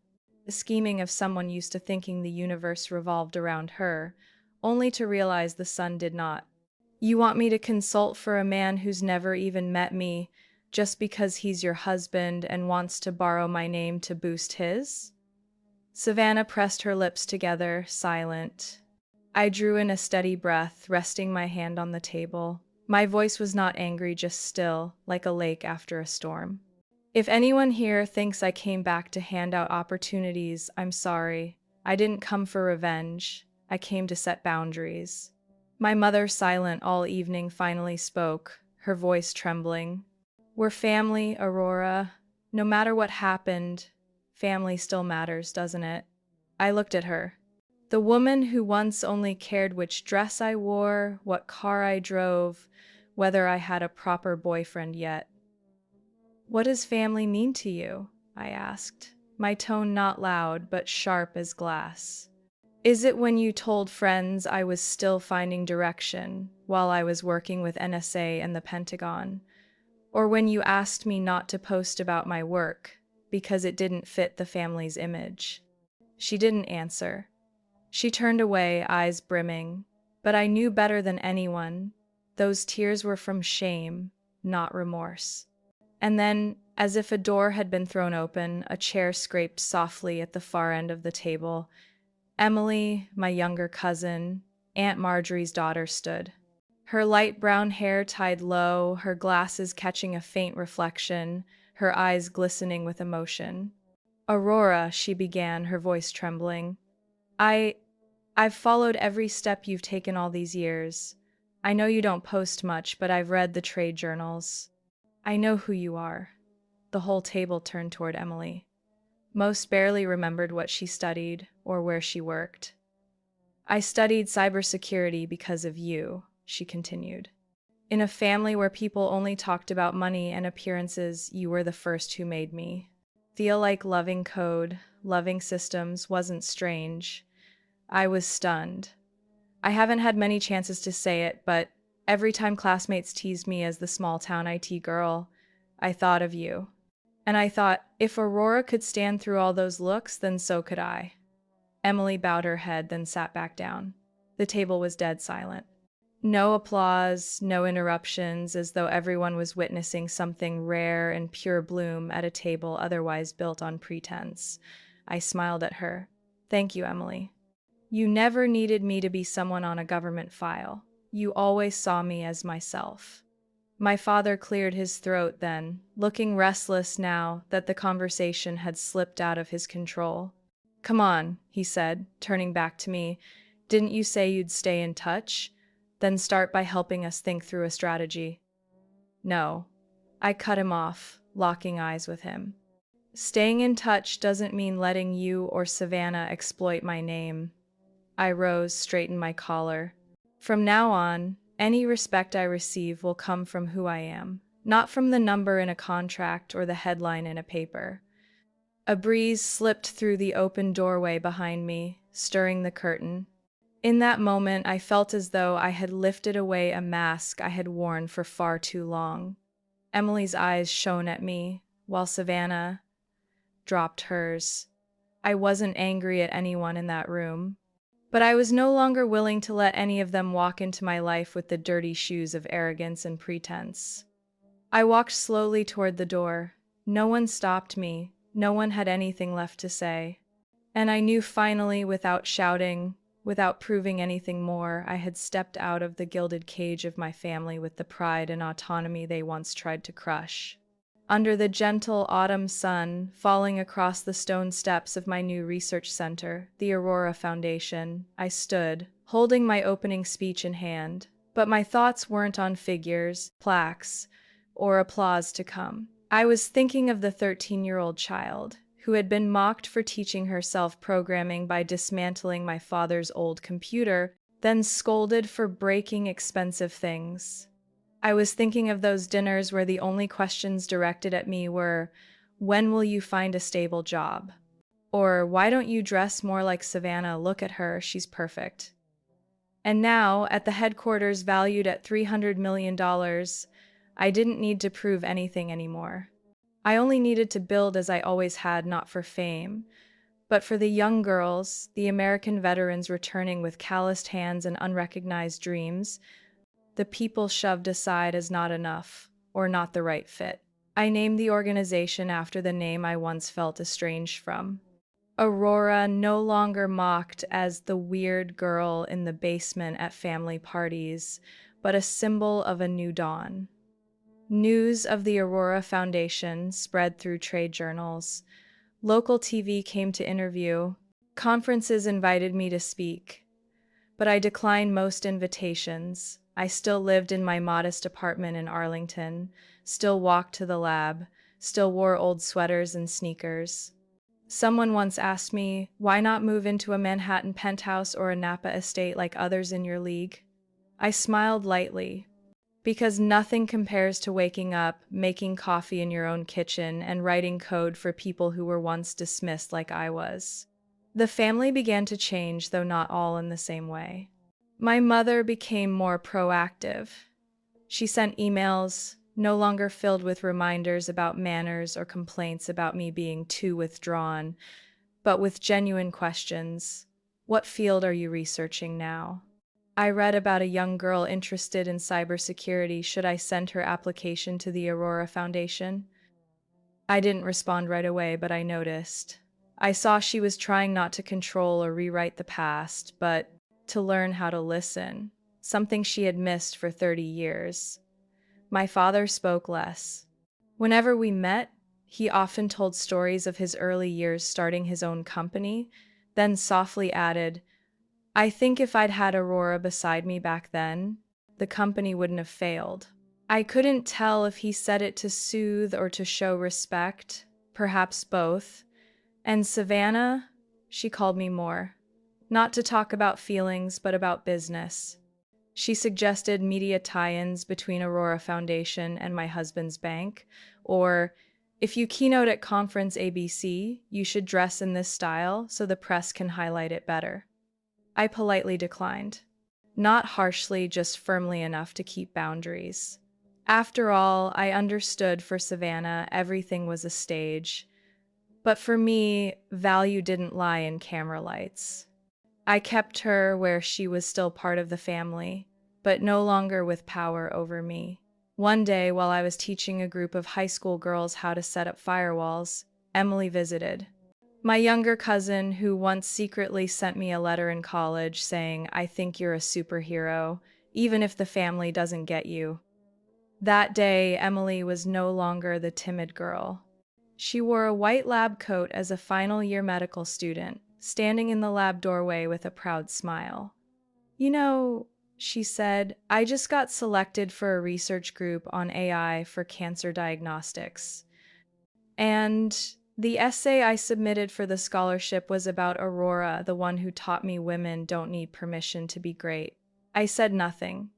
scheming of someone used to thinking the universe revolved around her, only to realize the sun did not. You want me to consult for a man who's never even met me, just because he's your husband and wants to borrow my name to boost his? Savannah pressed her lips together, silent. I drew in a steady breath, resting my hand on the table. My voice was not angry, just still, like a lake after a storm. If anyone here thinks I came back to hand out opportunities, I'm sorry. I didn't come for revenge. I came to set boundaries. My mother, silent all evening, finally spoke, her voice trembling. We're family, Aurora. No matter what happened, family still matters, doesn't it? I looked at her. The woman who once only cared which dress I wore, what car I drove, whether I had a proper boyfriend yet. What does family mean to you? I asked, my tone not loud but sharp as glass. Is it when you told friends I was still finding direction while I was working with NSA and the Pentagon? Or when you asked me not to post about my work because it didn't fit the family's image? She didn't answer. She turned away, eyes brimming. But I knew better than anyone. Those tears were from shame, not remorse. And then, as if a door had been thrown open, a chair scraped softly at the far end of the table. Emily, my younger cousin, Aunt Marjorie's daughter, stood. Her light brown hair tied low, her glasses catching a faint reflection, her eyes glistening with emotion. Aurora, she began, her voice trembling. I've followed every step you've taken all these years. I know you don't post much, but I've read the trade journals. I know who you are. The whole table turned toward Emily. Most barely remembered what she studied or where she worked. I studied cybersecurity because of you, she continued. In a family where people only talked about money and appearances, you were the first who made me feel like loving code, loving systems wasn't strange. I was stunned. I haven't had many chances to say it, but every time classmates teased me as the small-town IT girl, I thought of you. And I thought, if Aurora could stand through all those looks, then so could I. Emily bowed her head, then sat back down. The table was dead silent. No applause, no interruptions, as though everyone was witnessing something rare and pure bloom at a table otherwise built on pretense. I smiled at her. Thank you, Emily. You never needed me to be someone on a government file. You always saw me as myself. My father cleared his throat then, looking restless now that the conversation had slipped out of his control. Come on, he said, turning back to me. Didn't you say you'd stay in touch? Then start by helping us think through a strategy. No. I cut him off, locking eyes with him. Staying in touch doesn't mean letting you or Savannah exploit my name. I rose, straightened my collar. From now on, any respect I receive will come from who I am, not from the number in a contract or the headline in a paper. A breeze slipped through the open doorway behind me, stirring the curtain. In that moment, I felt as though I had lifted away a mask I had worn for far too long. Emily's eyes shone at me, while Savannah dropped hers. I wasn't angry at anyone in that room, but I was no longer willing to let any of them walk into my life with the dirty shoes of arrogance and pretense. I walked slowly toward the door. No one stopped me. No one had anything left to say. And I knew finally, without shouting, without proving anything more, I had stepped out of the gilded cage of my family with the pride and autonomy they once tried to crush. Under the gentle autumn sun, falling across the stone steps of my new research center, the Aurora Foundation, I stood, holding my opening speech in hand. But my thoughts weren't on figures, plaques, or applause to come. I was thinking of the 13-year-old child who had been mocked for teaching herself programming by dismantling my father's old computer then scolded for breaking expensive things. I was thinking of those dinners where the only questions directed at me were, "When will you find a stable job?" Or, "Why don't you dress more like Savannah? Look at her, she's perfect." And now, at the headquarters valued at $300 million, I didn't need to prove anything anymore. I only needed to build as I always had, not for fame, but for the young girls, the American veterans returning with calloused hands and unrecognized dreams, the people shoved aside as not enough or not the right fit. I named the organization after the name I once felt estranged from. Aurora, no longer mocked as the weird girl in the basement at family parties, but a symbol of a new dawn. News of the Aurora Foundation spread through trade journals. Local TV came to interview. Conferences invited me to speak. But I declined most invitations. I still lived in my modest apartment in Arlington, still walked to the lab, still wore old sweaters and sneakers. Someone once asked me, why not move into a Manhattan penthouse or a Napa estate like others in your league? I smiled lightly, because nothing compares to waking up, making coffee in your own kitchen, and writing code for people who were once dismissed like I was. The family began to change, though not all in the same way. My mother became more proactive. She sent emails, no longer filled with reminders about manners or complaints about me being too withdrawn, but with genuine questions. What field are you researching now? I read about a young girl interested in cybersecurity. Should I send her application to the Aurora Foundation? I didn't respond right away, but I noticed. I saw she was trying not to control or rewrite the past, but to learn how to listen, something she had missed for 30 years. My father spoke less. Whenever we met, he often told stories of his early years starting his own company, then softly added, I think if I'd had Aurora beside me back then, the company wouldn't have failed. I couldn't tell if he said it to soothe or to show respect, perhaps both. And Savannah, she called me more. Not to talk about feelings, but about business. She suggested media tie-ins between Aurora Foundation and my husband's bank, or if you keynote at Conference ABC, you should dress in this style so the press can highlight it better. I politely declined. Not harshly, just firmly enough to keep boundaries. After all, I understood for Savannah everything was a stage. But for me, value didn't lie in camera lights. I kept her where she was still part of the family, but no longer with power over me. One day, while I was teaching a group of high school girls how to set up firewalls, Emily visited. My younger cousin, who once secretly sent me a letter in college saying, I think you're a superhero, even if the family doesn't get you. That day, Emily was no longer the timid girl. She wore a white lab coat as a final-year medical student, standing in the lab doorway with a proud smile. You know, she said, I just got selected for a research group on AI for cancer diagnostics. And the essay I submitted for the scholarship was about Aurora, the one who taught me women don't need permission to be great. I said nothing.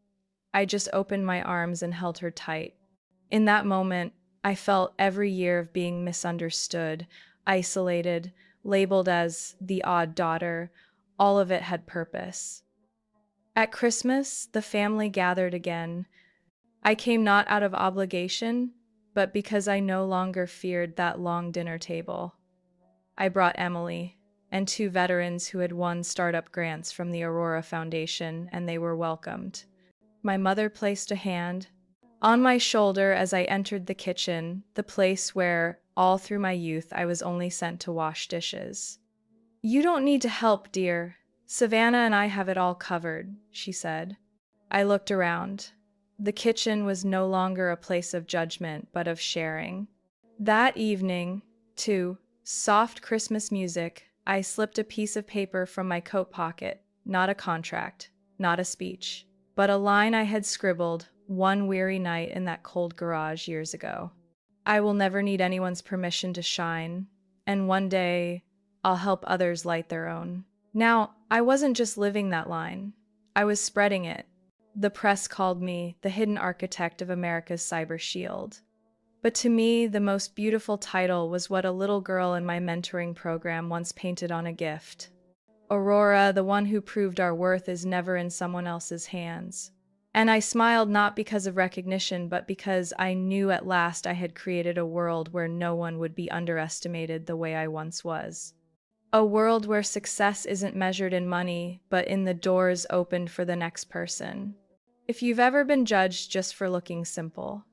I just opened my arms and held her tight. In that moment, I felt every year of being misunderstood, isolated, labeled as the odd daughter. All of it had purpose. At Christmas, the family gathered again. I came not out of obligation, but because I no longer feared that long dinner table. I brought Emily and 2 veterans who had won startup grants from the Aurora Foundation, and they were welcomed. My mother placed a hand on my shoulder as I entered the kitchen, the place where, all through my youth, I was only sent to wash dishes. You don't need to help, dear. Savannah and I have it all covered, she said. I looked around. The kitchen was no longer a place of judgment, but of sharing. That evening, to soft Christmas music, I slipped a piece of paper from my coat pocket, not a contract, not a speech, but a line I had scribbled one weary night in that cold garage years ago. I will never need anyone's permission to shine, and one day I'll help others light their own. Now, I wasn't just living that line. I was spreading it. The press called me the hidden architect of America's cyber shield. But to me, the most beautiful title was what a little girl in my mentoring program once painted on a gift. Aurora, the one who proved our worth is never in someone else's hands. And I smiled not because of recognition, but because I knew at last I had created a world where no one would be underestimated the way I once was. A world where success isn't measured in money, but in the doors opened for the next person. If you've ever been judged just for looking simple,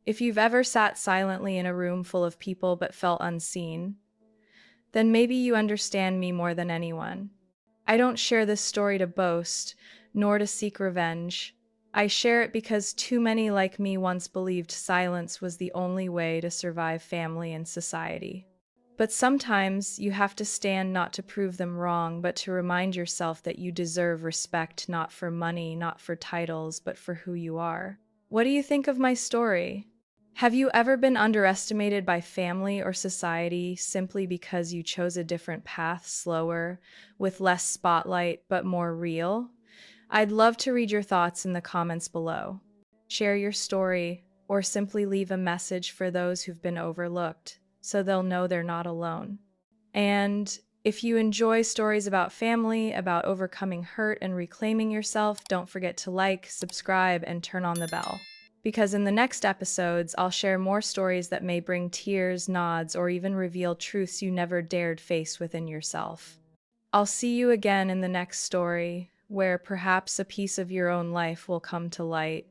if you've ever sat silently in a room full of people but felt unseen, then maybe you understand me more than anyone. I don't share this story to boast, nor to seek revenge. I share it because too many like me once believed silence was the only way to survive family and society. But sometimes you have to stand not to prove them wrong, but to remind yourself that you deserve respect not for money, not for titles, but for who you are. What do you think of my story? Have you ever been underestimated by family or society simply because you chose a different path, slower, with less spotlight, but more real? I'd love to read your thoughts in the comments below. Share your story, or simply leave a message for those who've been overlooked, so they'll know they're not alone. And if you enjoy stories about family, about overcoming hurt and reclaiming yourself, don't forget to like, subscribe, and turn on the bell. Because in the next episodes, I'll share more stories that may bring tears, nods, or even reveal truths you never dared face within yourself. I'll see you again in the next story, where perhaps a piece of your own life will come to light.